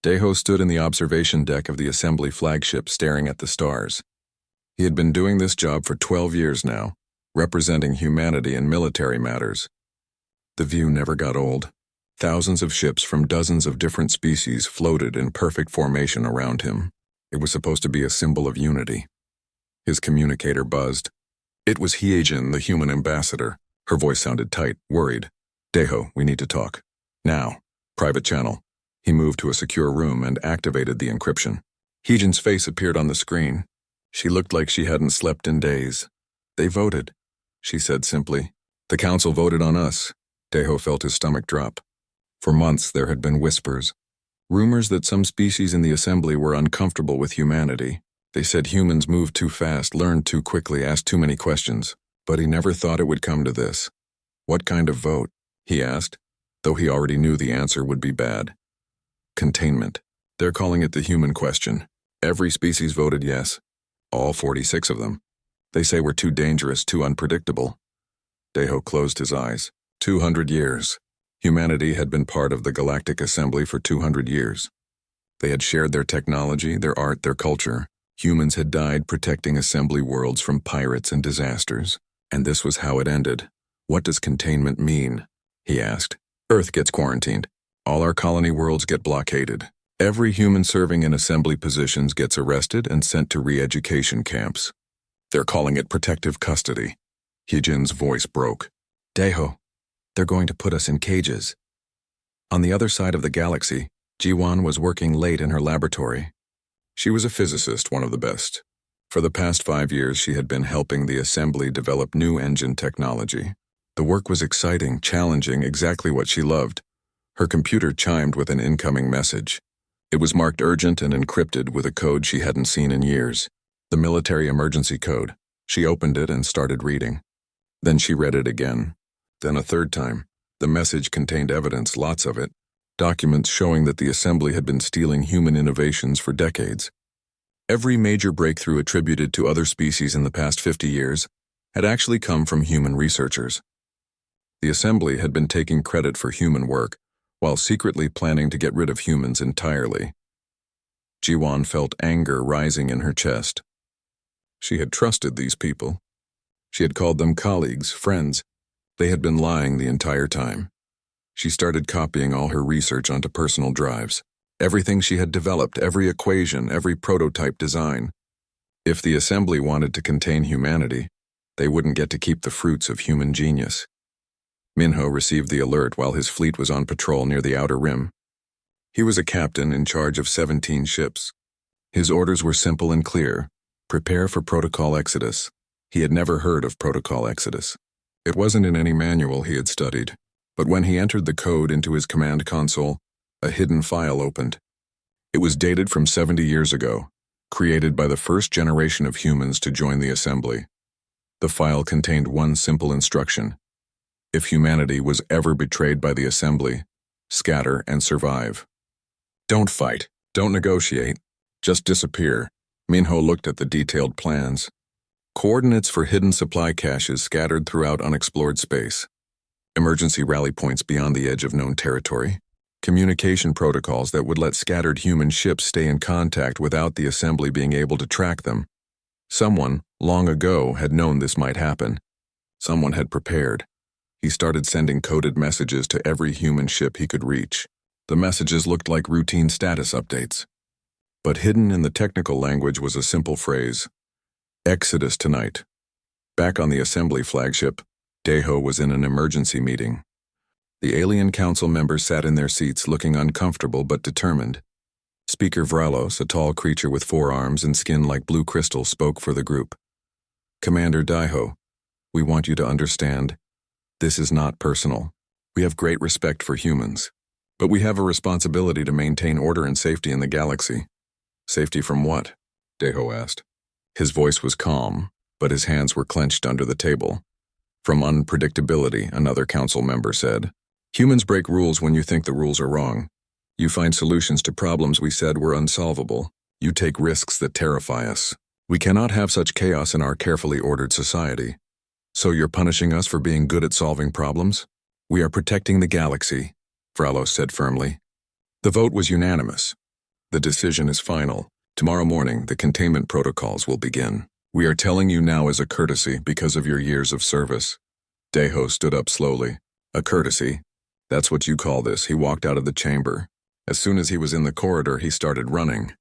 Deho stood in the observation deck of the assembly flagship staring at the stars. He had been doing this job for 12 years now, representing humanity in military matters. The view never got old. Thousands of ships from dozens of different species floated in perfect formation around him. It was supposed to be a symbol of unity. His communicator buzzed. It was Hyejin, the human ambassador. Her voice sounded tight, worried. Deho, we need to talk. Now. Private channel. He moved to a secure room and activated the encryption. Hyejin's face appeared on the screen. She looked like she hadn't slept in days. They voted, she said simply. The council voted on us. Deho felt his stomach drop. For months there had been whispers. Rumors that some species in the assembly were uncomfortable with humanity. They said humans moved too fast, learned too quickly, asked too many questions. But he never thought it would come to this. What kind of vote? He asked, though he already knew the answer would be bad. Containment. They're calling it the human question. Every species voted yes. All 46 of them. They say we're too dangerous, too unpredictable. Deho closed his eyes. 200 years. Humanity had been part of the Galactic Assembly for 200 years. They had shared their technology, their art, their culture. Humans had died protecting assembly worlds from pirates and disasters. And this was how it ended. What does containment mean? He asked. Earth gets quarantined. All our colony worlds get blockaded. Every human serving in assembly positions gets arrested and sent to re-education camps. They're calling it protective custody. Hyejin's voice broke. Deho, they're going to put us in cages. On the other side of the galaxy, Jiwan was working late in her laboratory. She was a physicist, one of the best. For the past 5 years, she had been helping the assembly develop new engine technology. The work was exciting, challenging, exactly what she loved. Her computer chimed with an incoming message. It was marked urgent and encrypted with a code she hadn't seen in years. The military emergency code. She opened it and started reading. Then she read it again. Then a third time. The message contained evidence, lots of it. Documents showing that the assembly had been stealing human innovations for decades. Every major breakthrough attributed to other species in the past 50 years had actually come from human researchers. The assembly had been taking credit for human work, while secretly planning to get rid of humans entirely. Jiwan felt anger rising in her chest. She had trusted these people. She had called them colleagues, friends. They had been lying the entire time. She started copying all her research onto personal drives. Everything she had developed, every equation, every prototype design. If the assembly wanted to contain humanity, they wouldn't get to keep the fruits of human genius. Minho received the alert while his fleet was on patrol near the outer rim. He was a captain in charge of 17 ships. His orders were simple and clear. Prepare for Protocol Exodus. He had never heard of Protocol Exodus. It wasn't in any manual he had studied, but when he entered the code into his command console, a hidden file opened. It was dated from 70 years ago, created by the first generation of humans to join the assembly. The file contained one simple instruction. If humanity was ever betrayed by the assembly, scatter and survive. Don't fight, don't negotiate, just disappear. Minho looked at the detailed plans. Coordinates for hidden supply caches scattered throughout unexplored space. Emergency rally points beyond the edge of known territory. Communication protocols that would let scattered human ships stay in contact without the assembly being able to track them. Someone, long ago, had known this might happen. Someone had prepared. He started sending coded messages to every human ship he could reach. The messages looked like routine status updates. But hidden in the technical language was a simple phrase. Exodus tonight. Back on the assembly flagship, Deho was in an emergency meeting. The alien council members sat in their seats looking uncomfortable but determined. Speaker Vralos, a tall creature with 4 arms and skin like blue crystal, spoke for the group. Commander Deho, we want you to understand. This is not personal. We have great respect for humans. But we have a responsibility to maintain order and safety in the galaxy. Safety from what? Deho asked. His voice was calm, but his hands were clenched under the table. From unpredictability, another council member said. Humans break rules when you think the rules are wrong. You find solutions to problems we said were unsolvable. You take risks that terrify us. We cannot have such chaos in our carefully ordered society. So you're punishing us for being good at solving problems? We are protecting the galaxy, Vralos said firmly. The vote was unanimous. The decision is final. Tomorrow morning, the containment protocols will begin. We are telling you now as a courtesy because of your years of service. Deho stood up slowly. A courtesy? That's what you call this. He walked out of the chamber. As soon as he was in the corridor, he started running.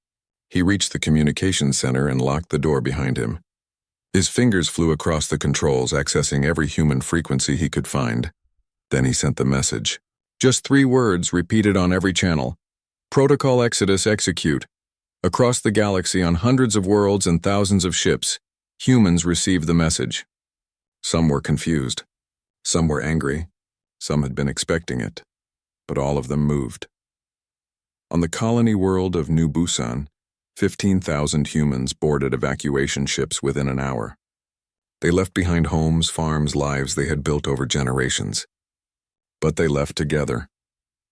He reached the communications center and locked the door behind him. His fingers flew across the controls, accessing every human frequency he could find. Then he sent the message. Just 3 words repeated on every channel. Protocol Exodus execute. Across the galaxy on hundreds of worlds and thousands of ships, humans received the message. Some were confused. Some were angry. Some had been expecting it. But all of them moved. On the colony world of New Busan, 15,000 humans boarded evacuation ships within an hour. They left behind homes, farms, lives they had built over generations. But they left together.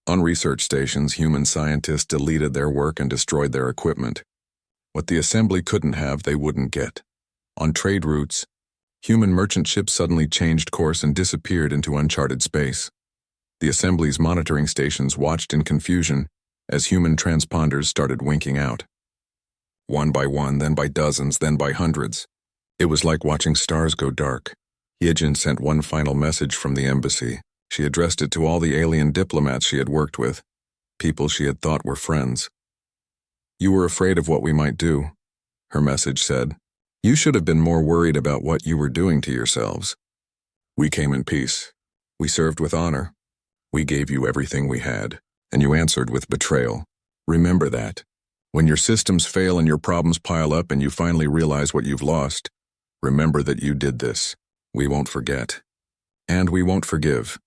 On research stations, human scientists deleted their work and destroyed their equipment. What the assembly couldn't have, they wouldn't get. On trade routes, human merchant ships suddenly changed course and disappeared into uncharted space. The assembly's monitoring stations watched in confusion as human transponders started winking out. One by one, then by dozens, then by hundreds. It was like watching stars go dark. Yejin sent one final message from the embassy. She addressed it to all the alien diplomats she had worked with, people she had thought were friends. You were afraid of what we might do, her message said. You should have been more worried about what you were doing to yourselves. We came in peace. We served with honor. We gave you everything we had, and you answered with betrayal. Remember that. When your systems fail and your problems pile up and you finally realize what you've lost, remember that you did this. We won't forget. And we won't forgive.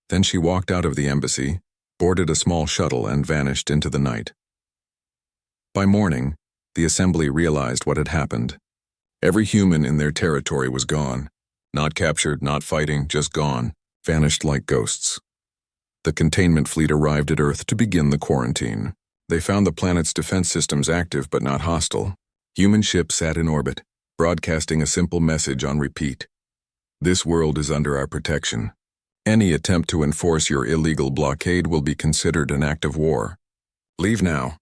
Then she walked out of the embassy, boarded a small shuttle, and vanished into the night. By morning, the assembly realized what had happened. Every human in their territory was gone. Not captured, not fighting, just gone, vanished like ghosts. The containment fleet arrived at Earth to begin the quarantine. They found the planet's defense systems active but not hostile. Human ships sat in orbit, broadcasting a simple message on repeat. This world is under our protection. Any attempt to enforce your illegal blockade will be considered an act of war. Leave now.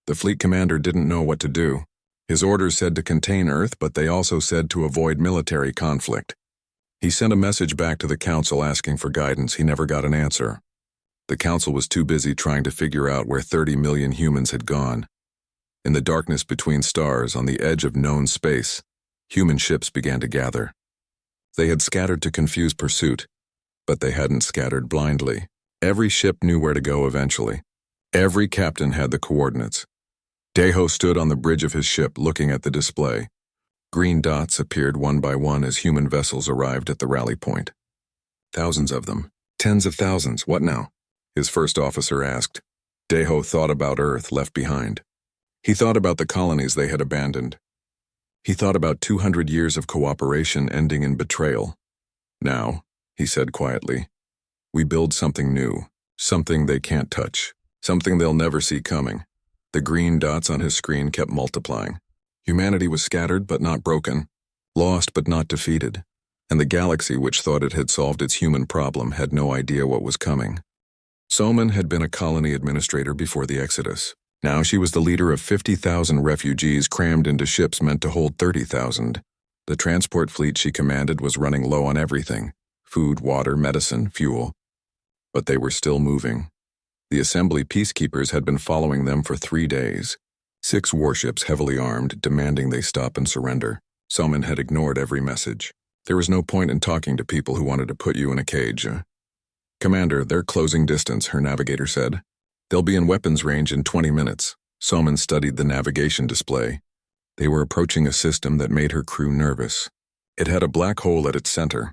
The fleet commander didn't know what to do. His orders said to contain Earth, but they also said to avoid military conflict. He sent a message back to the council asking for guidance. He never got an answer. The council was too busy trying to figure out where 30 million humans had gone. In the darkness between stars, on the edge of known space, human ships began to gather. They had scattered to confuse pursuit, but they hadn't scattered blindly. Every ship knew where to go eventually. Every captain had the coordinates. Deho stood on the bridge of his ship looking at the display. Green dots appeared one by one as human vessels arrived at the rally point. Thousands of them. Tens of thousands. What now? His first officer asked. Deho thought about Earth left behind. He thought about the colonies they had abandoned. He thought about 200 years of cooperation ending in betrayal. Now, he said quietly, we build something new, something they can't touch, something they'll never see coming. The green dots on his screen kept multiplying. Humanity was scattered but not broken, lost but not defeated, and the galaxy which thought it had solved its human problem had no idea what was coming. Soman had been a colony administrator before the Exodus. Now she was the leader of 50,000 refugees crammed into ships meant to hold 30,000. The transport fleet she commanded was running low on everything: food, water, medicine, fuel. But they were still moving. The assembly peacekeepers had been following them for 3 days. 6 warships heavily armed, demanding they stop and surrender. Soman had ignored every message. There was no point in talking to people who wanted to put you in a cage. Commander, they're closing distance, her navigator said. They'll be in weapons range in 20 minutes. Soman studied the navigation display. They were approaching a system that made her crew nervous. It had a black hole at its center,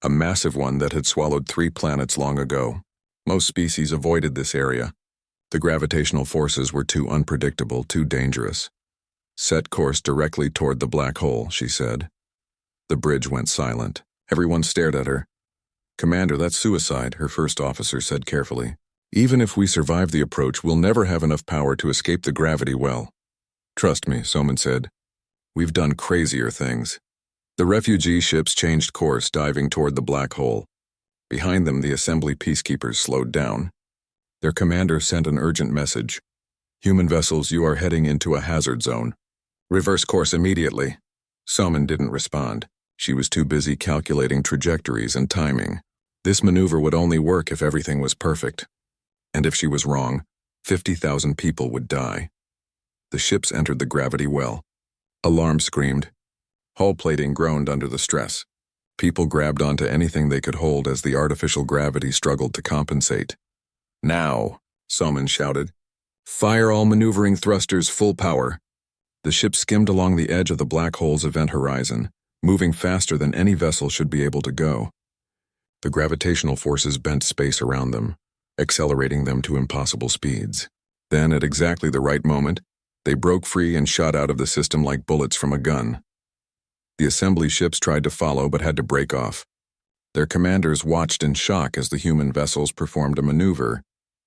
a massive one that had swallowed 3 planets long ago. Most species avoided this area. The gravitational forces were too unpredictable, too dangerous. Set course directly toward the black hole, she said. The bridge went silent. Everyone stared at her. Commander, that's suicide, her first officer said carefully. Even if we survive the approach, we'll never have enough power to escape the gravity well. Trust me, Soman said. We've done crazier things. The refugee ships changed course, diving toward the black hole. Behind them, the assembly peacekeepers slowed down. Their commander sent an urgent message. Human vessels, you are heading into a hazard zone. Reverse course immediately. Somin didn't respond. She was too busy calculating trajectories and timing. This maneuver would only work if everything was perfect. And if she was wrong, 50,000 people would die. The ships entered the gravity well. Alarm screamed. Hull plating groaned under the stress. People grabbed onto anything they could hold as the artificial gravity struggled to compensate. Now, Somin shouted. Fire all maneuvering thrusters full power. The ship skimmed along the edge of the black hole's event horizon, moving faster than any vessel should be able to go. The gravitational forces bent space around them, accelerating them to impossible speeds. Then, at exactly the right moment, they broke free and shot out of the system like bullets from a gun. The assembly ships tried to follow but had to break off. Their commanders watched in shock as the human vessels performed a maneuver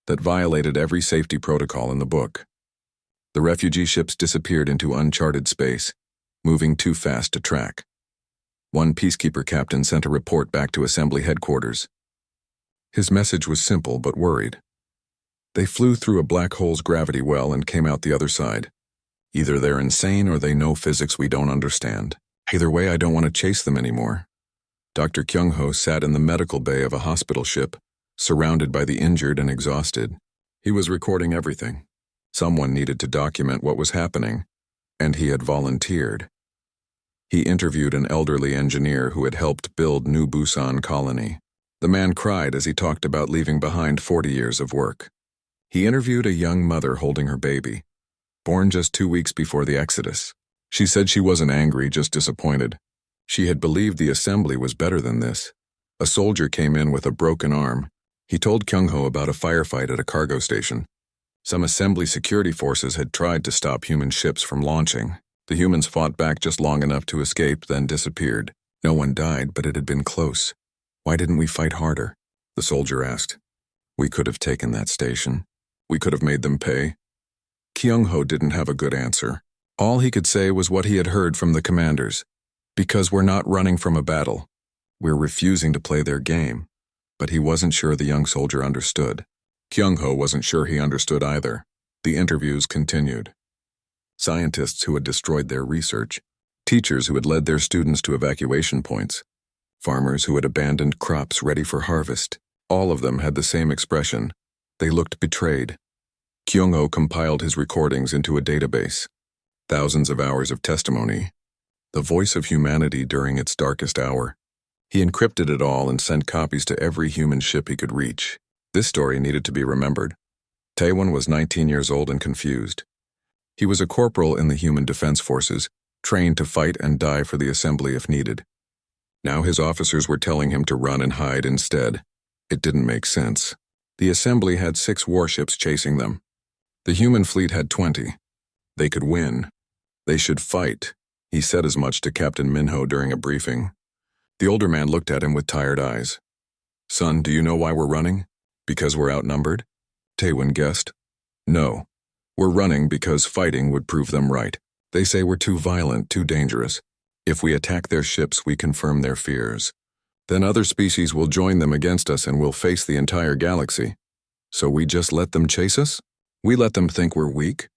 that violated every safety protocol in the book. The refugee ships disappeared into uncharted space, moving too fast to track. One peacekeeper captain sent a report back to assembly headquarters. His message was simple but worried. They flew through a black hole's gravity well and came out the other side. Either they're insane or they know physics we don't understand. Either way, I don't want to chase them anymore. Dr. Kyung-ho sat in the medical bay of a hospital ship, surrounded by the injured and exhausted. He was recording everything. Someone needed to document what was happening, and he had volunteered. He interviewed an elderly engineer who had helped build New Busan Colony. The man cried as he talked about leaving behind 40 years of work. He interviewed a young mother holding her baby, born just 2 weeks before the exodus. She said she wasn't angry, just disappointed. She had believed the assembly was better than this. A soldier came in with a broken arm. He told Kyung-ho about a firefight at a cargo station. Some assembly security forces had tried to stop human ships from launching. The humans fought back just long enough to escape, then disappeared. No one died, but it had been close. Why didn't we fight harder? The soldier asked. We could have taken that station. We could have made them pay. Kyung-ho didn't have a good answer. All he could say was what he had heard from the commanders. Because we're not running from a battle. We're refusing to play their game. But he wasn't sure the young soldier understood. Kyung-ho wasn't sure he understood either. The interviews continued. Scientists who had destroyed their research, teachers who had led their students to evacuation points, farmers who had abandoned crops ready for harvest, all of them had the same expression. They looked betrayed. Kyung-ho compiled his recordings into a database. Thousands of hours of testimony. The voice of humanity during its darkest hour. He encrypted it all and sent copies to every human ship he could reach. This story needed to be remembered. Taewon was 19 years old and confused. He was a corporal in the Human Defense Forces, trained to fight and die for the assembly if needed. Now his officers were telling him to run and hide instead. It didn't make sense. The assembly had 6 warships chasing them. The human fleet had 20. They could win. They should fight. He said as much to Captain Minho during a briefing. The older man looked at him with tired eyes. Son, do you know why we're running? Because we're outnumbered? Taewon guessed. No. We're running because fighting would prove them right. They say we're too violent, too dangerous. If we attack their ships, we confirm their fears. Then other species will join them against us and we'll face the entire galaxy. So we just let them chase us? We let them think we're weak?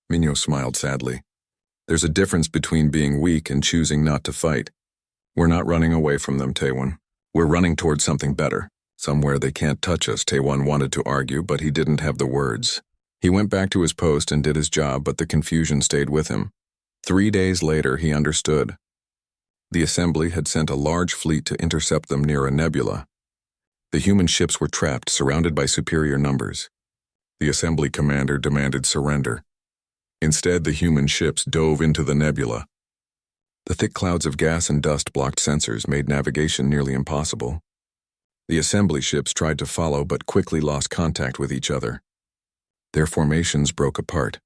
Minho smiled sadly. There's a difference between being weak and choosing not to fight. We're not running away from them, Taewon. We're running towards something better. Somewhere they can't touch us, Taewon wanted to argue, but he didn't have the words. He went back to his post and did his job, but the confusion stayed with him. 3 days later, he understood. The assembly had sent a large fleet to intercept them near a nebula. The human ships were trapped, surrounded by superior numbers. The assembly commander demanded surrender. Instead, the human ships dove into the nebula. The thick clouds of gas and dust blocked sensors, made navigation nearly impossible. The assembly ships tried to follow but quickly lost contact with each other. Their formations broke apart.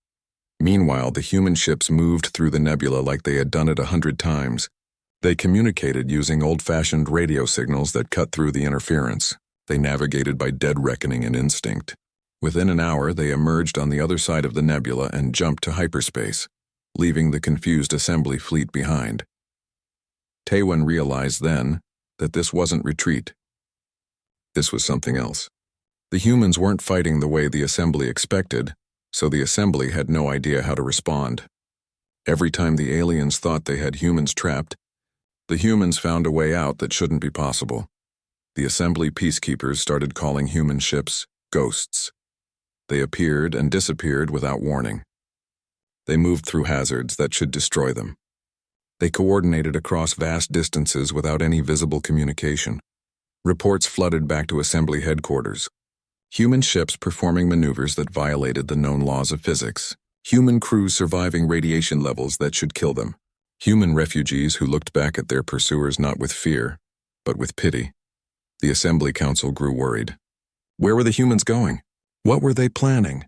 Meanwhile, the human ships moved through the nebula like they had done it 100 times. They communicated using old-fashioned radio signals that cut through the interference. They navigated by dead reckoning and instinct. Within an hour, they emerged on the other side of the nebula and jumped to hyperspace, leaving the confused assembly fleet behind. Taewon realized then that this wasn't retreat. This was something else. The humans weren't fighting the way the assembly expected. so the assembly had no idea how to respond. Every time the aliens thought they had humans trapped, the humans found a way out that shouldn't be possible. The assembly peacekeepers started calling human ships ghosts. They appeared and disappeared without warning. They moved through hazards that should destroy them. They coordinated across vast distances without any visible communication. Reports flooded back to assembly headquarters. Human ships performing maneuvers that violated the known laws of physics. Human crews surviving radiation levels that should kill them. Human refugees who looked back at their pursuers not with fear, but with pity. The Assembly Council grew worried. Where were the humans going? What were they planning?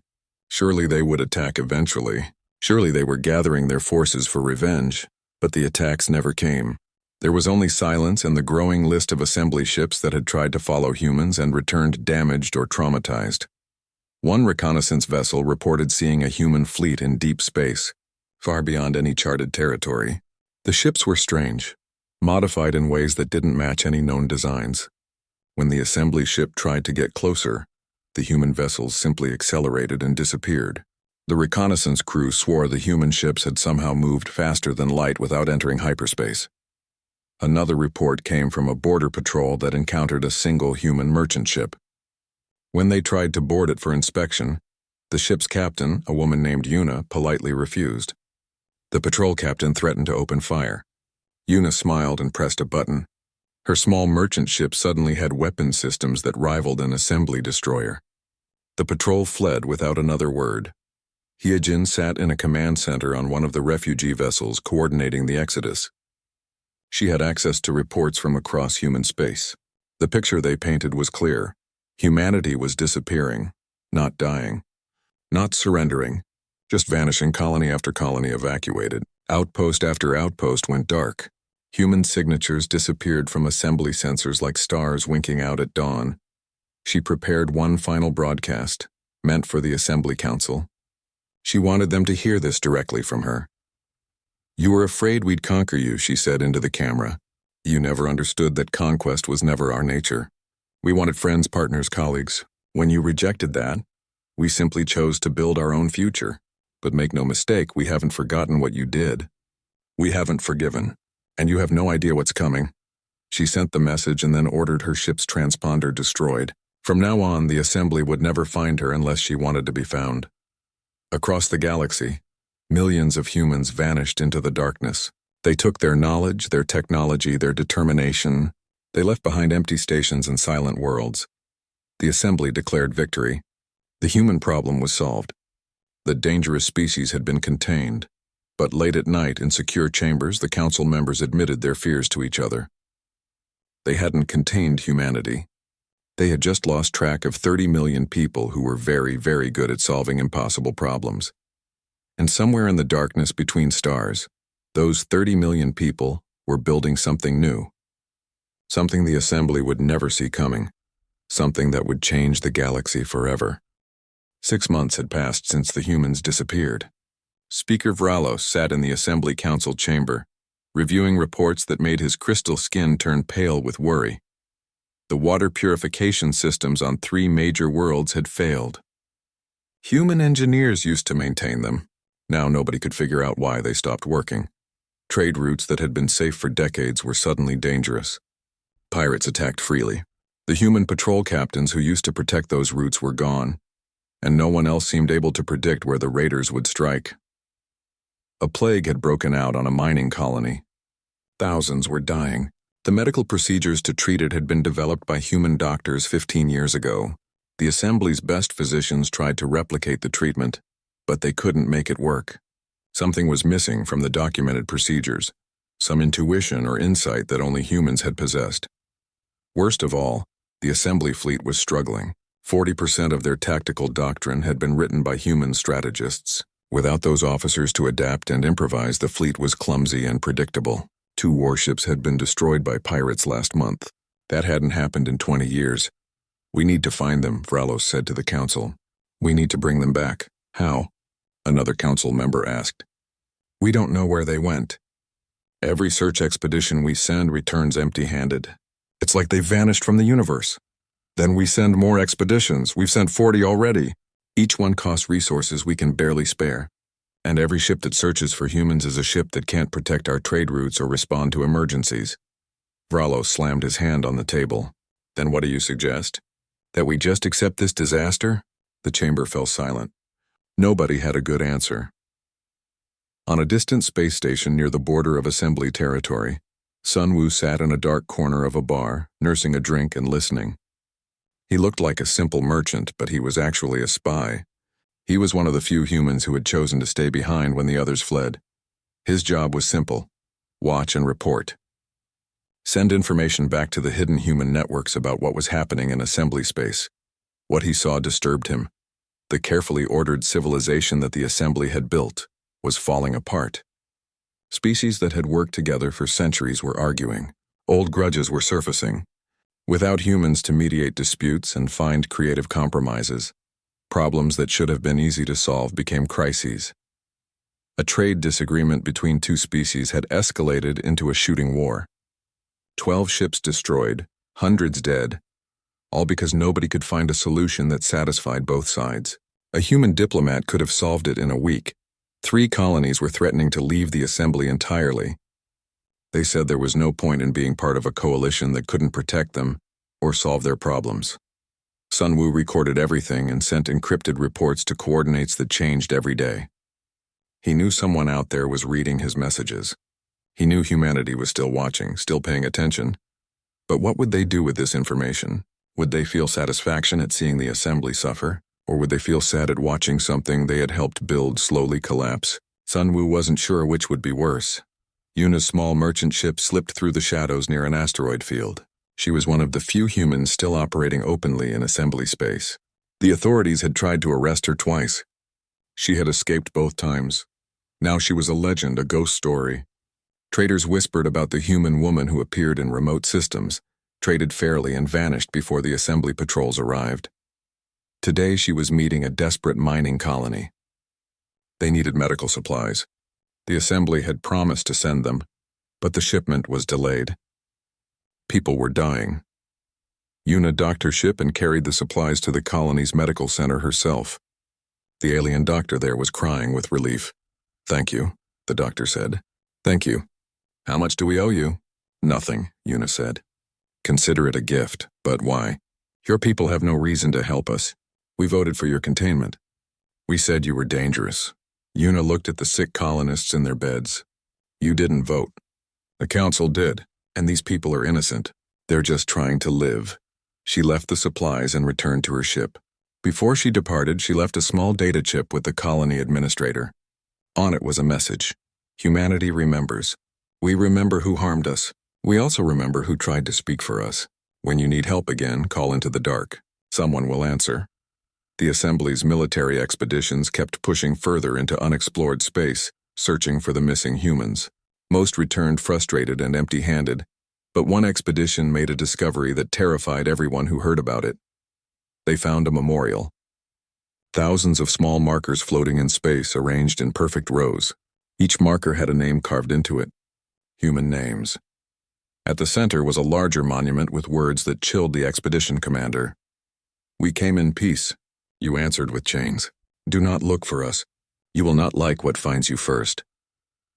Surely they would attack eventually. Surely they were gathering their forces for revenge, but the attacks never came. There was only silence and the growing list of assembly ships that had tried to follow humans and returned damaged or traumatized. One reconnaissance vessel reported seeing a human fleet in deep space, far beyond any charted territory. The ships were strange, modified in ways that didn't match any known designs. When the assembly ship tried to get closer, the human vessels simply accelerated and disappeared. The reconnaissance crew swore the human ships had somehow moved faster than light without entering hyperspace. Another report came from a border patrol that encountered a single human merchant ship. When they tried to board it for inspection, the ship's captain, a woman named Una, politely refused. The patrol captain threatened to open fire. Una smiled and pressed a button. Her small merchant ship suddenly had weapon systems that rivaled an assembly destroyer. The patrol fled without another word. Hyejin sat in a command center on one of the refugee vessels coordinating the exodus. She had access to reports from across human space. The picture they painted was clear. Humanity was disappearing, not dying, not surrendering, just vanishing. Colony after colony evacuated. Outpost after outpost went dark. Human signatures disappeared from assembly sensors like stars winking out at dawn. She prepared one final broadcast, meant for the Assembly Council. She wanted them to hear this directly from her. "You were afraid we'd conquer you," she said into the camera. "You never understood that conquest was never our nature. We wanted friends, partners, colleagues. When you rejected that, we simply chose to build our own future. But make no mistake, we haven't forgotten what you did. We haven't forgiven. And you have no idea what's coming." She sent the message and then ordered her ship's transponder destroyed. From now on, the assembly would never find her unless she wanted to be found. Across the galaxy, millions of humans vanished into the darkness. They took their knowledge, their technology, their determination. They left behind empty stations and silent worlds. The assembly declared victory. The human problem was solved. The dangerous species had been contained. But late at night, in secure chambers, the council members admitted their fears to each other. They hadn't contained humanity. They had just lost track of 30 million people who were very, very good at solving impossible problems. And somewhere in the darkness between stars, those 30 million people were building something new. Something the assembly would never see coming. Something that would change the galaxy forever. 6 months had passed since the humans disappeared. Speaker Vralos sat in the Assembly Council chamber, reviewing reports that made his crystal skin turn pale with worry. The water purification systems on 3 major worlds had failed. Human engineers used to maintain them. Now nobody could figure out why they stopped working. Trade routes that had been safe for decades were suddenly dangerous. Pirates attacked freely. The human patrol captains who used to protect those routes were gone, and no one else seemed able to predict where the raiders would strike. A plague had broken out on a mining colony. Thousands were dying. The medical procedures to treat it had been developed by human doctors 15 years ago. The assembly's best physicians tried to replicate the treatment, but they couldn't make it work. Something was missing from the documented procedures, some intuition or insight that only humans had possessed. Worst of all, the assembly fleet was struggling. 40% of their tactical doctrine had been written by human strategists. Without those officers to adapt and improvise, the fleet was clumsy and predictable. 2 warships had been destroyed by pirates last month. That hadn't happened in 20 years. "We need to find them," Vralos said to the council. "We need to bring them back." "How?" another council member asked. "We don't know where they went. Every search expedition we send returns empty-handed. It's like they vanished from the universe. Then we send more expeditions. We've sent 40 already. Each one costs resources we can barely spare. And every ship that searches for humans is a ship that can't protect our trade routes or respond to emergencies. Vralo slammed his hand on the table. Then what do you suggest? That we just accept this disaster? The chamber fell silent. Nobody had a good answer. On a distant space station near the border of assembly territory, Sun Wu sat in a dark corner of a bar, nursing a drink and listening. He looked like a simple merchant, but he was actually a spy. He was one of the few humans who had chosen to stay behind when the others fled. His job was simple: watch and report. Send information back to the hidden human networks about what was happening in assembly space. What he saw disturbed him. The carefully ordered civilization that the assembly had built was falling apart. Species that had worked together for centuries were arguing. Old grudges were surfacing. Without humans to mediate disputes and find creative compromises, problems that should have been easy to solve became crises. A trade disagreement between two species had escalated into a shooting war. 12 ships destroyed, hundreds dead, all because nobody could find a solution that satisfied both sides. A human diplomat could have solved it in a week. 3 colonies were threatening to leave the assembly entirely. They said there was no point in being part of a coalition that couldn't protect them or solve their problems. Sun Wu recorded everything and sent encrypted reports to coordinates that changed every day. He knew someone out there was reading his messages. He knew humanity was still watching, still paying attention. But what would they do with this information? Would they feel satisfaction at seeing the assembly suffer? Or would they feel sad at watching something they had helped build slowly collapse? Sun Wu wasn't sure which would be worse. Yuna's small merchant ship slipped through the shadows near an asteroid field. She was one of the few humans still operating openly in assembly space. The authorities had tried to arrest her twice. She had escaped both times. Now she was a legend, a ghost story. Traders whispered about the human woman who appeared in remote systems, traded fairly and vanished before the assembly patrols arrived. Today she was meeting a desperate mining colony. They needed medical supplies. The assembly had promised to send them, but the shipment was delayed. People were dying. Yuna docked her ship and carried the supplies to the colony's medical center herself. The alien doctor there was crying with relief. "Thank you," the doctor said. "Thank you. How much do we owe you?" "Nothing," Yuna said. "Consider it a gift, but why? Your people have no reason to help us. We voted for your containment. We said you were dangerous." Yuna looked at the sick colonists in their beds. "You didn't vote. The council did, and these people are innocent. They're just trying to live." She left the supplies and returned to her ship. Before she departed, she left a small data chip with the colony administrator. On it was a message. "Humanity remembers. We remember who harmed us. We also remember who tried to speak for us. When you need help again, call into the dark. Someone will answer." The Assembly's military expeditions kept pushing further into unexplored space, searching for the missing humans. Most returned frustrated and empty-handed, but one expedition made a discovery that terrified everyone who heard about it. They found a memorial. Thousands of small markers floating in space, arranged in perfect rows. Each marker had a name carved into it. Human names. At the center was a larger monument with words that chilled the expedition commander. "We came in peace. You answered with chains. Do not look for us. You will not like what finds you first."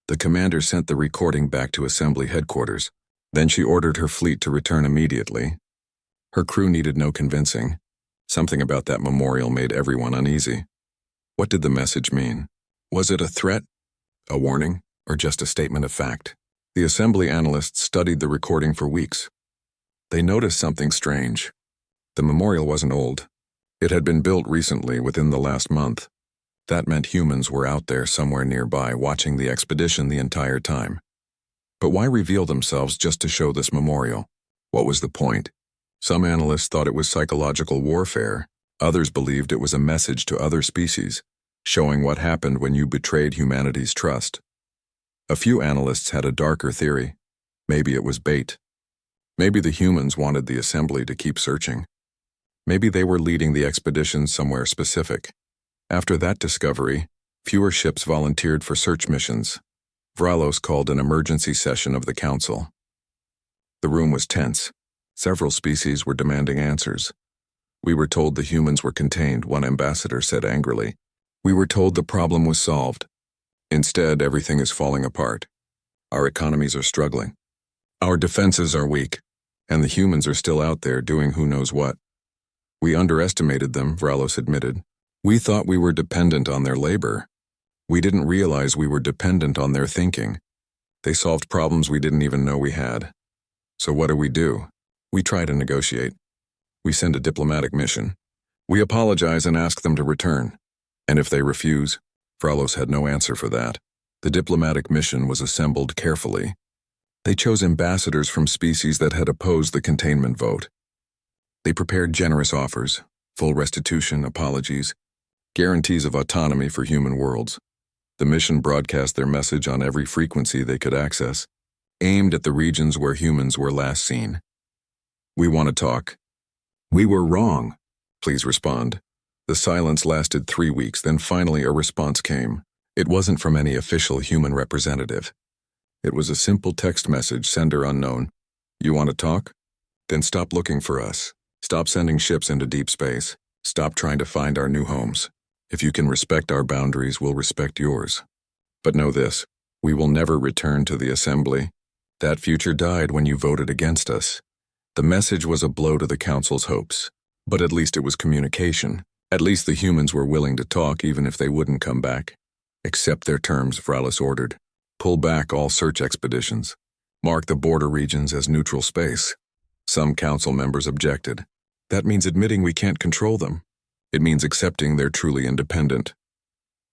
The commander sent the recording back to Assembly headquarters. Then she ordered her fleet to return immediately. Her crew needed no convincing. Something about that memorial made everyone uneasy. What did the message mean? Was it a threat, a warning, or just a statement of fact? The Assembly analysts studied the recording for weeks. They noticed something strange. The memorial wasn't old. It had been built recently, within the last month. That meant humans were out there somewhere nearby watching the expedition the entire time. But why reveal themselves just to show this memorial? What was the point? Some analysts thought it was psychological warfare. Others believed it was a message to other species, showing what happened when you betrayed humanity's trust. A few analysts had a darker theory. Maybe it was bait. Maybe the humans wanted the Assembly to keep searching. Maybe they were leading the expedition somewhere specific. After that discovery, fewer ships volunteered for search missions. Vralos called an emergency session of the council. The room was tense. Several species were demanding answers. We were told the humans were contained, one ambassador said angrily. We were told the problem was solved. Instead, everything is falling apart. Our economies are struggling. Our defenses are weak, and the humans are still out there doing who knows what. We underestimated them, Vralos admitted. We thought we were dependent on their labor. We didn't realize we were dependent on their thinking. They solved problems we didn't even know we had. So what do? We try to negotiate. We send a diplomatic mission. We apologize and ask them to return. And if they refuse, Vralos had no answer for that. The diplomatic mission was assembled carefully. They chose ambassadors from species that had opposed the containment vote. They prepared generous offers, full restitution, apologies, guarantees of autonomy for human worlds. The mission broadcast their message on every frequency they could access, aimed at the regions where humans were last seen. We want to talk. We were wrong. Please respond. The silence lasted 3 weeks, then finally a response came. It wasn't from any official human representative. It was a simple text message, sender unknown. You want to talk? Then stop looking for us. Stop sending ships into deep space. Stop trying to find our new homes. If you can respect our boundaries, we'll respect yours. But know this, we will never return to the assembly. That future died when you voted against us. The message was a blow to the Council's hopes. But at least it was communication. At least the humans were willing to talk even if they wouldn't come back. Accept their terms, Vralos ordered. Pull back all search expeditions. Mark the border regions as neutral space. Some council members objected. That means admitting we can't control them. It means accepting they're truly independent.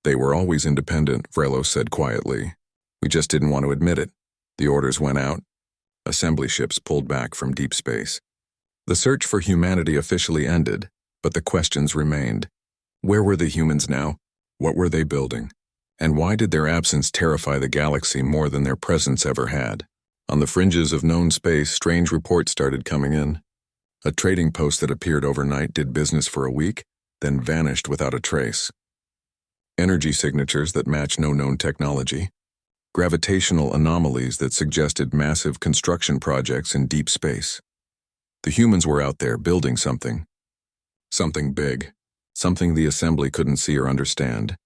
They were always independent, Vralos said quietly. We just didn't want to admit it. The orders went out. Assembly ships pulled back from deep space. The search for humanity officially ended, but the questions remained. Where were the humans now? What were they building? And why did their absence terrify the galaxy more than their presence ever had? On the fringes of known space, strange reports started coming in. A trading post that appeared overnight did business for a week, then vanished without a trace. Energy signatures that match no known technology. Gravitational anomalies that suggested massive construction projects in deep space. The humans were out there building something. Something big. Something the assembly couldn't see or understand.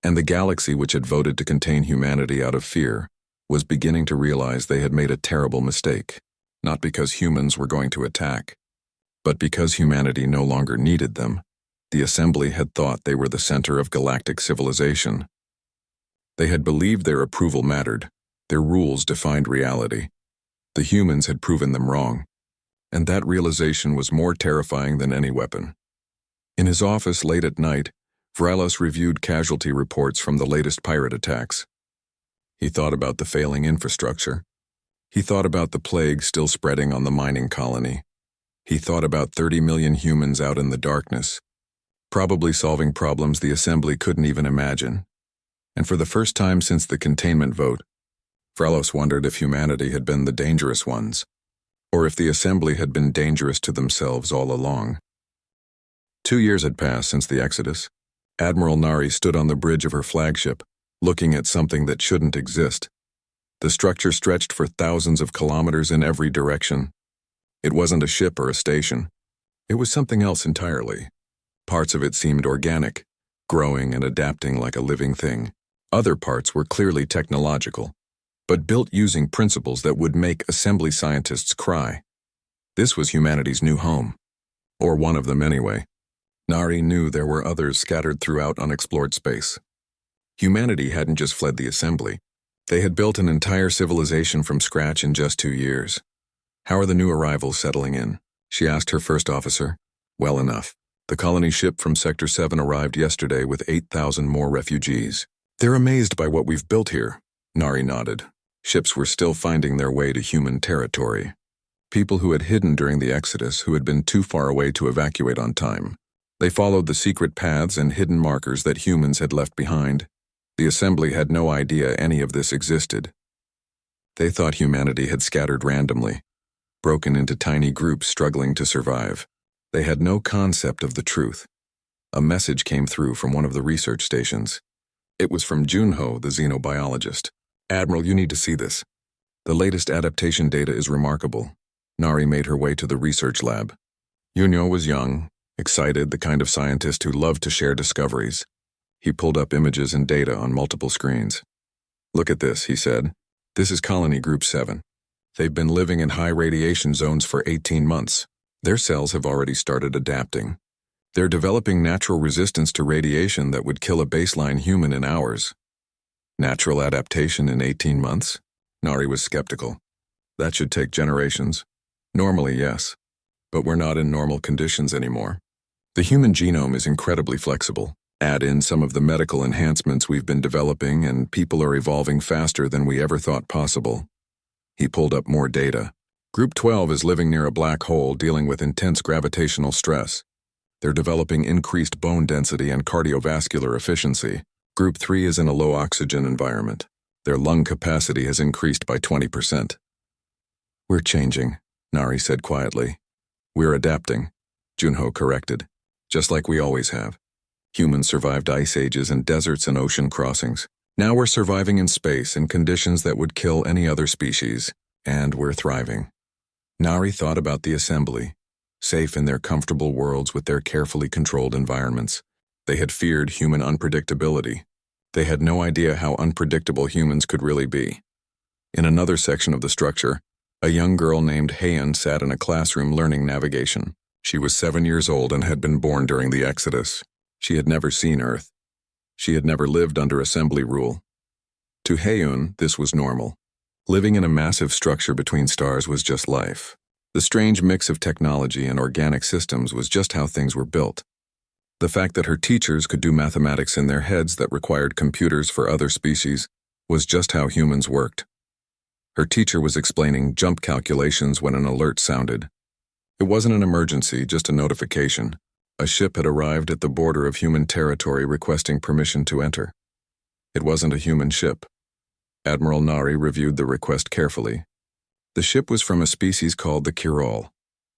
And the galaxy, which had voted to contain humanity out of fear, was beginning to realize they had made a terrible mistake. Not because humans were going to attack, but because humanity no longer needed them. The assembly had thought they were the center of galactic civilization. They had believed their approval mattered. Their rules defined reality. The humans had proven them wrong. And that realization was more terrifying than any weapon. In his office late at night, Vralos reviewed casualty reports from the latest pirate attacks. He thought about the failing infrastructure. He thought about the plague still spreading on the mining colony. He thought about 30 million humans out in the darkness, probably solving problems the assembly couldn't even imagine. And for the first time since the containment vote, Vralos wondered if humanity had been the dangerous ones, or if the assembly had been dangerous to themselves all along. 2 years had passed since the Exodus. Admiral Nari stood on the bridge of her flagship, looking at something that shouldn't exist. The structure stretched for thousands of kilometers in every direction. It wasn't a ship or a station. It was something else entirely. Parts of it seemed organic, growing and adapting like a living thing. Other parts were clearly technological, but built using principles that would make assembly scientists cry. This was humanity's new home. Or one of them anyway. Nari knew there were others scattered throughout unexplored space. Humanity hadn't just fled the assembly. They had built an entire civilization from scratch in just 2 years. How are the new arrivals settling in? She asked her first officer. Well enough. The colony ship from Sector 7 arrived yesterday with 8,000 more refugees. They're amazed by what we've built here. Nari nodded. Ships were still finding their way to human territory. People who had hidden during the Exodus, who had been too far away to evacuate on time. They followed the secret paths and hidden markers that humans had left behind. The assembly had no idea any of this existed. They thought humanity had scattered randomly, broken into tiny groups struggling to survive. They had no concept of the truth. A message came through from one of the research stations. It was from Junho, the xenobiologist. Admiral, you need to see this. The latest adaptation data is remarkable. Nari made her way to the research lab. Junho was young, excited, the kind of scientist who loved to share discoveries. He pulled up images and data on multiple screens. "Look at this," he said. "This is Colony Group 7. They've been living in high radiation zones for 18 months. Their cells have already started adapting. They're developing natural resistance to radiation that would kill a baseline human in hours." Natural adaptation in 18 months? Nari was skeptical. That should take generations. Normally, yes. But we're not in normal conditions anymore. The human genome is incredibly flexible. Add in some of the medical enhancements we've been developing, and people are evolving faster than we ever thought possible. He pulled up more data. Group 12 is living near a black hole dealing with intense gravitational stress. They're developing increased bone density and cardiovascular efficiency. Group 3 is in a low-oxygen environment. Their lung capacity has increased by 20%. "We're changing," Nari said quietly. "We're adapting," Junho corrected. "Just like we always have. Humans survived ice ages and deserts and ocean crossings. Now we're surviving in space in conditions that would kill any other species, and we're thriving." Nari thought about the assembly, safe in their comfortable worlds with their carefully controlled environments. They had feared human unpredictability. They had no idea how unpredictable humans could really be. In another section of the structure, a young girl named Heian sat in a classroom learning navigation. She was 7 years old and had been born during the Exodus. She had never seen Earth. She had never lived under assembly rule. To Heian, this was normal. Living in a massive structure between stars was just life. The strange mix of technology and organic systems was just how things were built. The fact that her teachers could do mathematics in their heads that required computers for other species was just how humans worked. Her teacher was explaining jump calculations when an alert sounded. It wasn't an emergency, just a notification. A ship had arrived at the border of human territory requesting permission to enter. It wasn't a human ship. Admiral Nari reviewed the request carefully. The ship was from a species called the Kirol,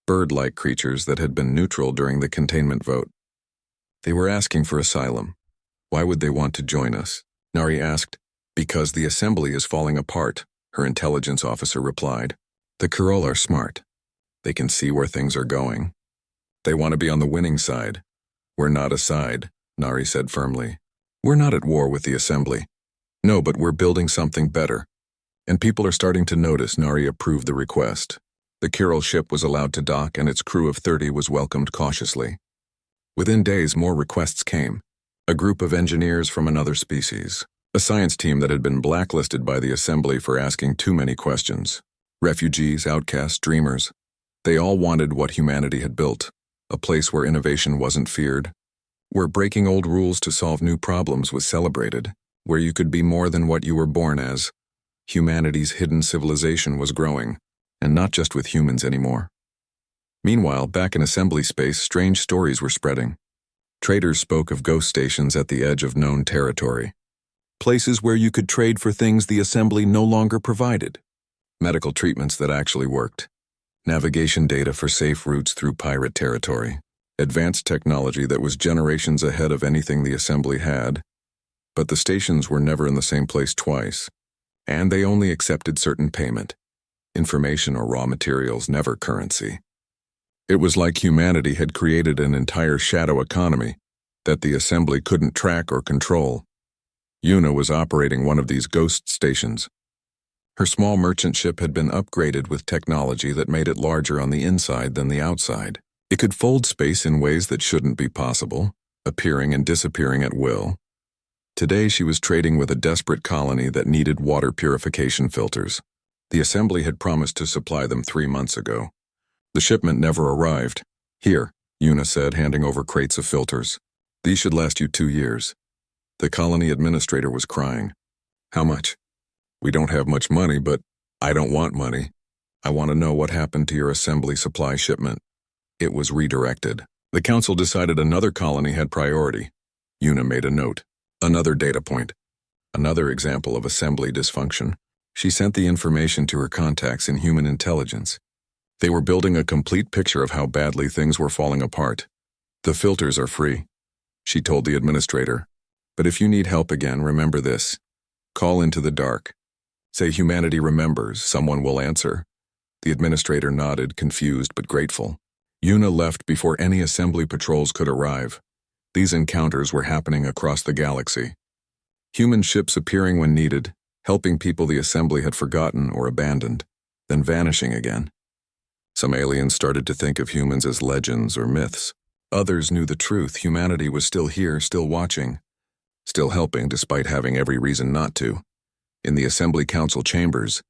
bird-like creatures that had been neutral during the containment vote. They were asking for asylum. "Why would they want to join us?" Nari asked. "Because the assembly is falling apart," her intelligence officer replied. "The Kirol are smart. They can see where things are going. They want to be on the winning side." "We're not a side," Nari said firmly. "We're not at war with the assembly." "No, but we're building something better." And people are starting to notice. Nari approved the request. The Kirol ship was allowed to dock and its crew of 30 was welcomed cautiously. Within days, more requests came. A group of engineers from another species. A science team that had been blacklisted by the assembly for asking too many questions. Refugees, outcasts, dreamers. They all wanted what humanity had built. A place where innovation wasn't feared. Where breaking old rules to solve new problems was celebrated. Where you could be more than what you were born as. Humanity's hidden civilization was growing, and not just with humans anymore. Meanwhile, back in assembly space, strange stories were spreading. Traders spoke of ghost stations at the edge of known territory. Places where you could trade for things the assembly no longer provided. Medical treatments that actually worked. Navigation data for safe routes through pirate territory. Advanced technology that was generations ahead of anything the assembly had. But the stations were never in the same place twice, and they only accepted certain payment. Information or raw materials, never currency. It was like humanity had created an entire shadow economy that the assembly couldn't track or control. Yuna was operating one of these ghost stations. Her small merchant ship had been upgraded with technology that made it larger on the inside than the outside. It could fold space in ways that shouldn't be possible, appearing and disappearing at will. Today she was trading with a desperate colony that needed water purification filters. The assembly had promised to supply them 3 months ago. The shipment never arrived. "Here," Yuna said, handing over crates of filters. "These should last you 2 years. The colony administrator was crying. "How much?" "We don't have much money, but I don't want money. I want to know what happened to your assembly supply shipment." It was redirected. The council decided another colony had priority. Yuna made a note. Another data point. Another example of assembly dysfunction. She sent the information to her contacts in human intelligence. They were building a complete picture of how badly things were falling apart. "The filters are free," she told the administrator. "But if you need help again, remember this. Call into the dark. Say humanity remembers, someone will answer." The administrator nodded, confused but grateful. Yuna left before any assembly patrols could arrive. These encounters were happening across the galaxy. Human ships appearing when needed, helping people the assembly had forgotten or abandoned, then vanishing again. Some aliens started to think of humans as legends or myths. Others knew the truth. Humanity was still here, still watching, still helping despite having every reason not to. In the Assembly Council chambers,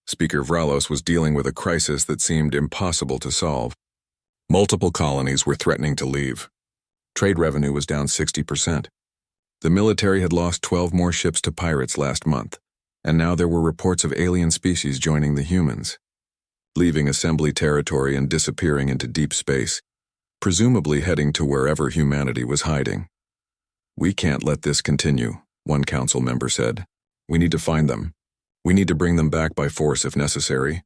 Speaker Vralos was dealing with a crisis that seemed impossible to solve. Multiple colonies were threatening to leave. Trade revenue was down 60%. The military had lost 12 more ships to pirates last month, and now there were reports of alien species joining the humans, leaving Assembly territory and disappearing into deep space, presumably heading to wherever humanity was hiding. "We can't let this continue," one council member said. "We need to find them. We need to bring them back by force if necessary."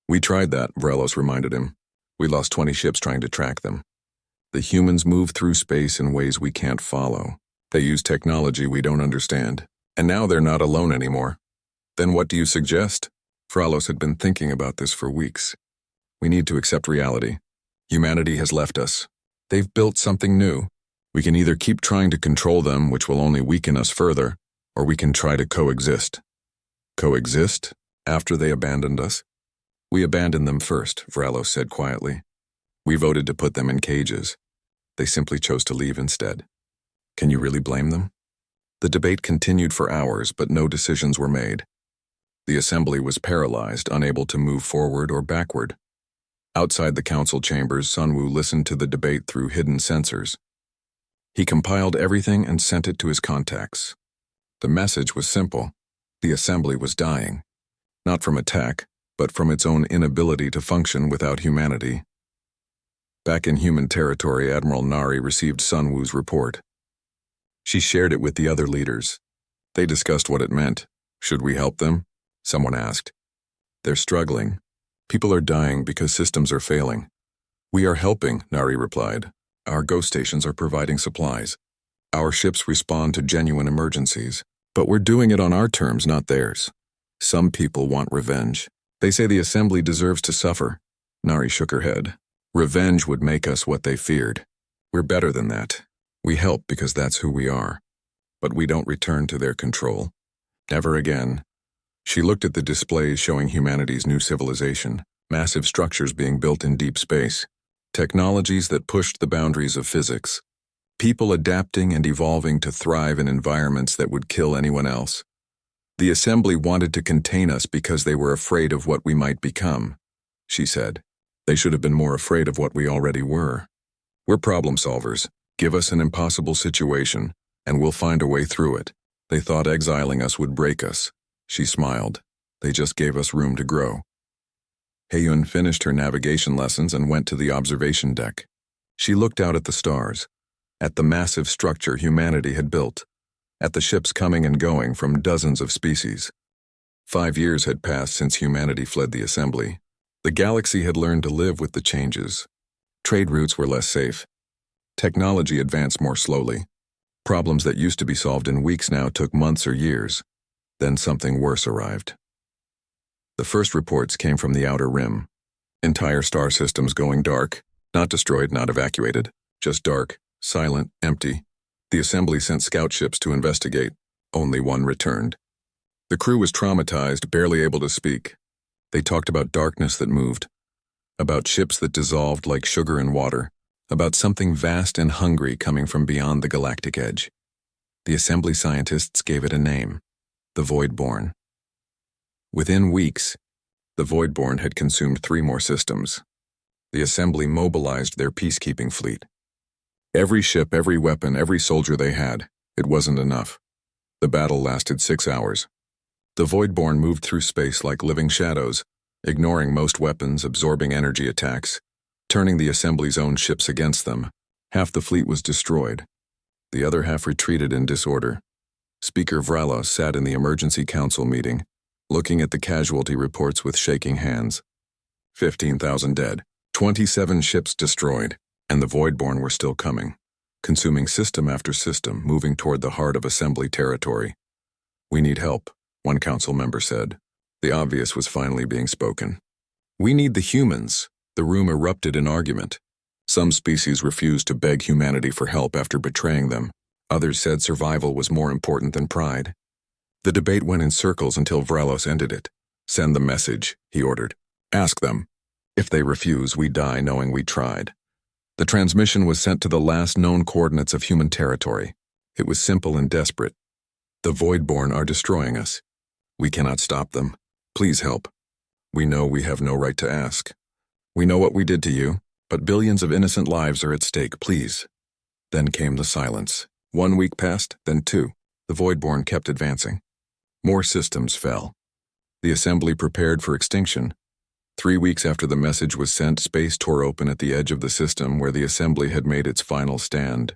"We tried that," Vrelos reminded him. "We lost 20 ships trying to track them. The humans move through space in ways we can't follow. They use technology we don't understand. And now they're not alone anymore." "Then what do you suggest?" Vrelos had been thinking about this for weeks. "We need to accept reality. Humanity has left us. They've built something new. We can either keep trying to control them, which will only weaken us further, or we can try to coexist." "Coexist? After they abandoned us?" "We abandoned them first," Vrelos said quietly. "We voted to put them in cages. They simply chose to leave instead. Can you really blame them?" The debate continued for hours, but no decisions were made. The assembly was paralyzed, unable to move forward or backward. Outside the council chambers, Sunwoo listened to the debate through hidden sensors. He compiled everything and sent it to his contacts. The message was simple. The assembly was dying. Not from attack, but from its own inability to function without humanity. Back in human territory, Admiral Nari received Sunwoo's report. She shared it with the other leaders. They discussed what it meant. "Should we help them?" someone asked. "They're struggling. People are dying because systems are failing." "We are helping," Nari replied. "Our ghost stations are providing supplies. Our ships respond to genuine emergencies. But we're doing it on our terms, not theirs. Some people want revenge. They say the assembly deserves to suffer." Nari shook her head. "Revenge would make us what they feared. We're better than that. We help because that's who we are. But we don't return to their control. Never again." She looked at the displays showing humanity's new civilization, massive structures being built in deep space, technologies that pushed the boundaries of physics, people adapting and evolving to thrive in environments that would kill anyone else. "The assembly wanted to contain us because they were afraid of what we might become," she said. "They should have been more afraid of what we already were. We're problem solvers. Give us an impossible situation, and we'll find a way through it. They thought exiling us would break us." She smiled. "They just gave us room to grow." Heiyun finished her navigation lessons and went to the observation deck. She looked out at the stars, at the massive structure humanity had built, at the ships coming and going from dozens of species. 5 years had passed since humanity fled the assembly. The galaxy had learned to live with the changes. Trade routes were less safe. Technology advanced more slowly. Problems that used to be solved in weeks now took months or years. Then something worse arrived. The first reports came from the outer rim. Entire star systems going dark, not destroyed, not evacuated, just dark, silent, empty. The assembly sent scout ships to investigate. Only one returned. The crew was traumatized, barely able to speak. They talked about darkness that moved, about ships that dissolved like sugar in water, about something vast and hungry coming from beyond the galactic edge. The assembly scientists gave it a name. The Voidborn. Within weeks, the Voidborn had consumed 3 more systems. The assembly mobilized their peacekeeping fleet. Every ship, every weapon, every soldier they had, it wasn't enough. The battle lasted 6 hours. The Voidborn moved through space like living shadows, ignoring most weapons, absorbing energy attacks, turning the assembly's own ships against them. Half the fleet was destroyed. The other half retreated in disorder. Speaker Vralos sat in the emergency council meeting, looking at the casualty reports with shaking hands. 15,000 dead, 27 ships destroyed, and the Voidborn were still coming, consuming system after system, moving toward the heart of assembly territory. "We need help," one council member said. The obvious was finally being spoken. "We need the humans." The room erupted in argument. Some species refused to beg humanity for help after betraying them. Others said survival was more important than pride. The debate went in circles until Vralos ended it. "Send the message," he ordered. "Ask them. If they refuse, we die knowing we tried." The transmission was sent to the last known coordinates of human territory. It was simple and desperate. "The Voidborn are destroying us. We cannot stop them. Please help. We know we have no right to ask. We know what we did to you, but billions of innocent lives are at stake, please." Then came the silence. 1 week passed, then 2. The Voidborn kept advancing. More systems fell. The assembly prepared for extinction. 3 weeks after the message was sent, space tore open at the edge of the system where the assembly had made its final stand.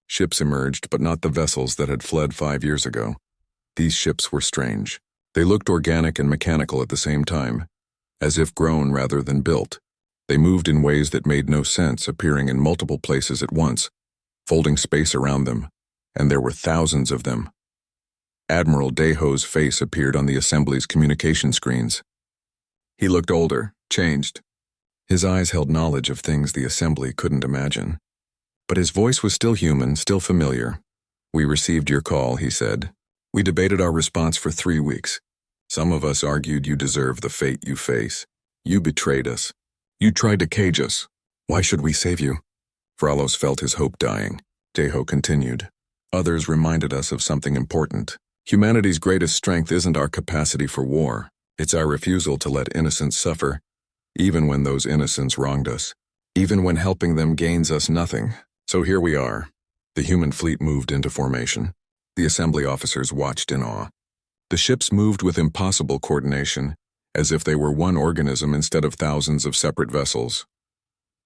Ships emerged, but not the vessels that had fled 5 years ago. These ships were strange. They looked organic and mechanical at the same time, as if grown rather than built. They moved in ways that made no sense, appearing in multiple places at once, folding space around them, and there were thousands of them. Admiral Deho's face appeared on the assembly's communication screens. He looked older, changed. His eyes held knowledge of things the assembly couldn't imagine. But his voice was still human, still familiar. "We received your call," he said. "We debated our response for 3 weeks. Some of us argued you deserve the fate you face. You betrayed us. You tried to cage us. Why should we save you?" Vralos felt his hope dying. Deho continued. "Others reminded us of something important. Humanity's greatest strength isn't our capacity for war. It's our refusal to let innocents suffer, even when those innocents wronged us, even when helping them gains us nothing. So here we are." The human fleet moved into formation. The assembly officers watched in awe. The ships moved with impossible coordination, as if they were one organism instead of thousands of separate vessels.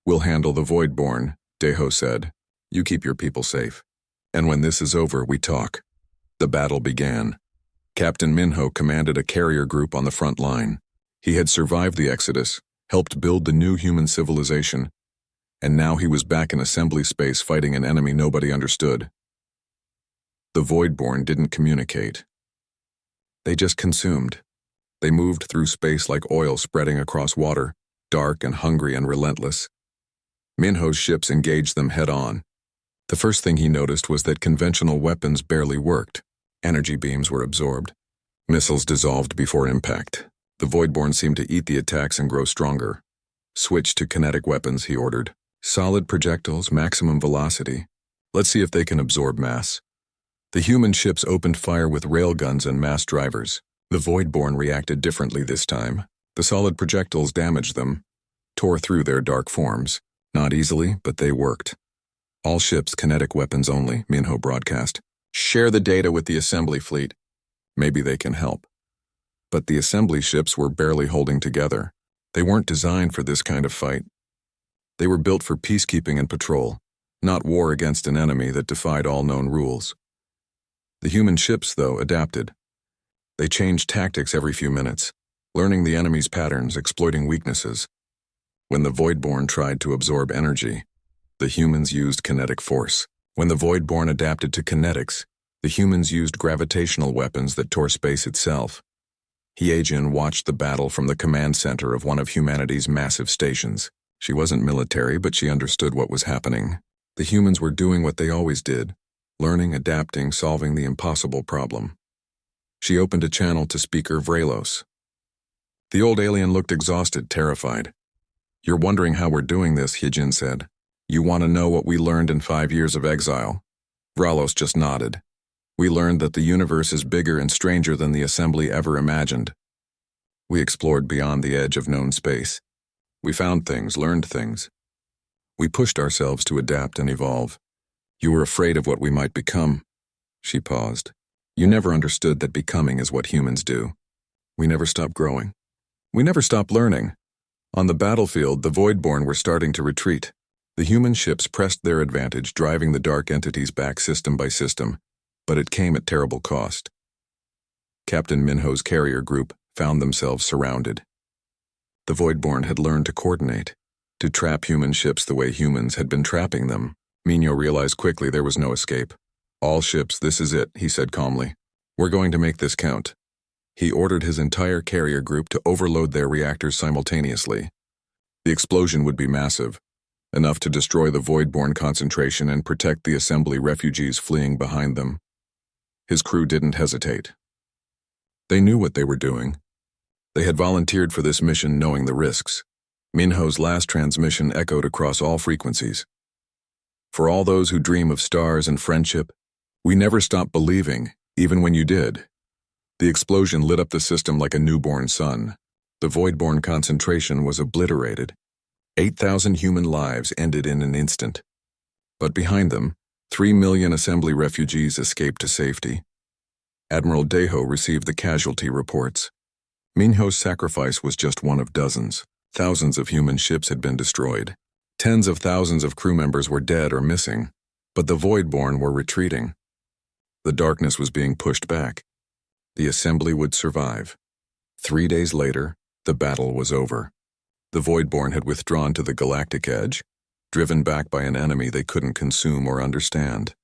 "We'll handle the Voidborn," Deho said. "You keep your people safe. And when this is over, we talk." The battle began. Captain Minho commanded a carrier group on the front line. He had survived the Exodus, helped build the new human civilization, and now he was back in assembly space fighting an enemy nobody understood. The Voidborn didn't communicate. They just consumed. They moved through space like oil spreading across water, dark and hungry and relentless. Minho's ships engaged them head-on. The first thing he noticed was that conventional weapons barely worked. Energy beams were absorbed. Missiles dissolved before impact. The Voidborn seemed to eat the attacks and grow stronger. "Switch to kinetic weapons," he ordered. "Solid projectiles, maximum velocity. Let's see if they can absorb mass." The human ships opened fire with railguns and mass drivers. The Voidborn reacted differently this time. The solid projectiles damaged them, tore through their dark forms. Not easily, but they worked. "All ships kinetic weapons only," Minho broadcast. "Share the data with the assembly fleet. Maybe they can help." But the assembly ships were barely holding together. They weren't designed for this kind of fight. They were built for peacekeeping and patrol, not war against an enemy that defied all known rules. The human ships, though, adapted. They changed tactics every few minutes, learning the enemy's patterns, exploiting weaknesses. When the Voidborn tried to absorb energy, the humans used kinetic force. When the Voidborn adapted to kinetics, the humans used gravitational weapons that tore space itself. Hyejin watched the battle from the command center of one of humanity's massive stations. She wasn't military, but she understood what was happening. The humans were doing what they always did, learning, adapting, solving the impossible problem. She opened a channel to speaker Vralos. The old alien looked exhausted, terrified. "You're wondering how we're doing this," Hyejin said. "You want to know what we learned in 5 years of exile?" Vralos just nodded. "We learned that the universe is bigger and stranger than the assembly ever imagined. We explored beyond the edge of known space. We found things, learned things. We pushed ourselves to adapt and evolve. You were afraid of what we might become." She paused. "You never understood that becoming is what humans do. We never stop growing. We never stop learning." On the battlefield, the Voidborn were starting to retreat. The human ships pressed their advantage, driving the dark entities back system by system, but it came at terrible cost. Captain Minho's carrier group found themselves surrounded. The Voidborn had learned to coordinate, to trap human ships the way humans had been trapping them. Minho realized quickly there was no escape. "All ships, this is it," he said calmly. "We're going to make this count." He ordered his entire carrier group to overload their reactors simultaneously. The explosion would be massive. enough to destroy the Voidborn concentration and protect the assembly refugees fleeing behind them. His crew didn't hesitate. They knew what they were doing. They had volunteered for this mission knowing the risks. Minho's last transmission echoed across all frequencies. For all those who dream of stars and friendship, we never stopped believing, even when you did. The explosion lit up the system like a newborn sun. The Voidborn concentration was obliterated. 8,000 human lives ended in an instant. But behind them, 3 million assembly refugees escaped to safety. Admiral Deho received the casualty reports. Minho's sacrifice was just one of dozens. Thousands of human ships had been destroyed. Tens of thousands of crew members were dead or missing, but the Voidborn were retreating. The darkness was being pushed back. The assembly would survive. 3 days later, the battle was over. The Voidborn had withdrawn to the galactic edge, driven back by an enemy they couldn't consume or understand.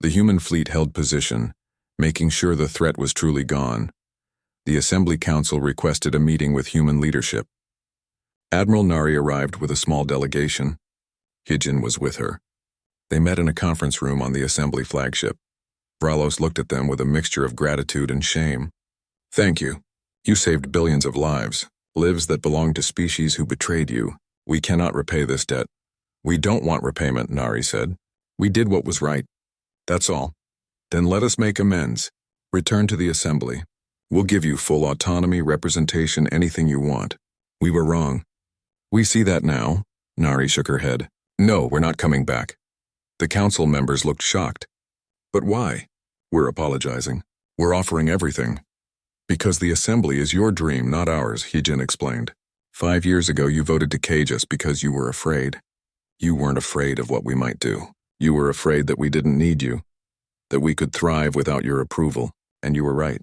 The human fleet held position, making sure the threat was truly gone. The Assembly Council requested a meeting with human leadership. Admiral Nari arrived with a small delegation. Hijin was with her. They met in a conference room on the Assembly flagship. Bralos looked at them with a mixture of gratitude and shame. "Thank you. You saved billions of lives, lives that belonged to species who betrayed you. We cannot repay this debt." "We don't want repayment," Nari said. "We did what was right. That's all. Then let us make amends. Return to the Assembly. We'll give you full autonomy, representation, anything you want. We were wrong." "We see that now." Nari shook her head. "No, we're not coming back." The council members looked shocked. "But why?" "We're apologizing. We're offering everything." "Because the Assembly is your dream, not ours," Hijin explained. 5 years ago you voted to cage us because you were afraid. You weren't afraid of what we might do. You were afraid that we didn't need you, that we could thrive without your approval, and you were right.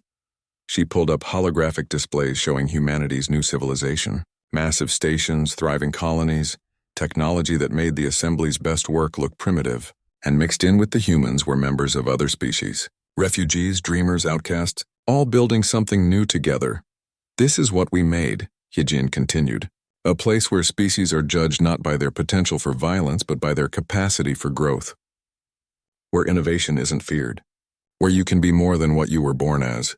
She pulled up holographic displays showing humanity's new civilization. Massive stations, thriving colonies, technology that made the Assembly's best work look primitive, and mixed in with the humans were members of other species. Refugees, dreamers, outcasts, all building something new together. "This is what we made," Hijin continued. "A place where species are judged not by their potential for violence but by their capacity for growth. Where innovation isn't feared. Where you can be more than what you were born as.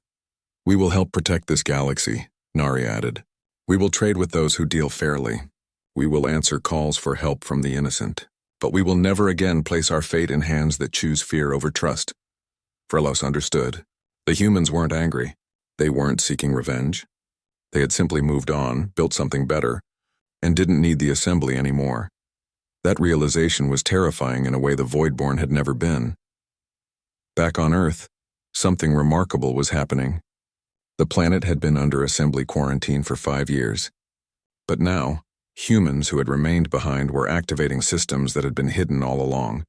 We will help protect this galaxy," Nari added. "We will trade with those who deal fairly. We will answer calls for help from the innocent. But we will never again place our fate in hands that choose fear over trust." Frelos understood. The humans weren't angry. They weren't seeking revenge. They had simply moved on, built something better, and didn't need the Assembly anymore. That realization was terrifying in a way the Voidborn had never been. Back on Earth, something remarkable was happening. The planet had been under Assembly quarantine for 5 years. But now, humans who had remained behind were activating systems that had been hidden all along.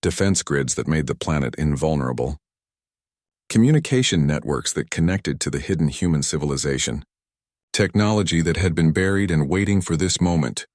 Defense grids that made the planet invulnerable. Communication networks that connected to the hidden human civilization. Technology that had been buried and waiting for this moment.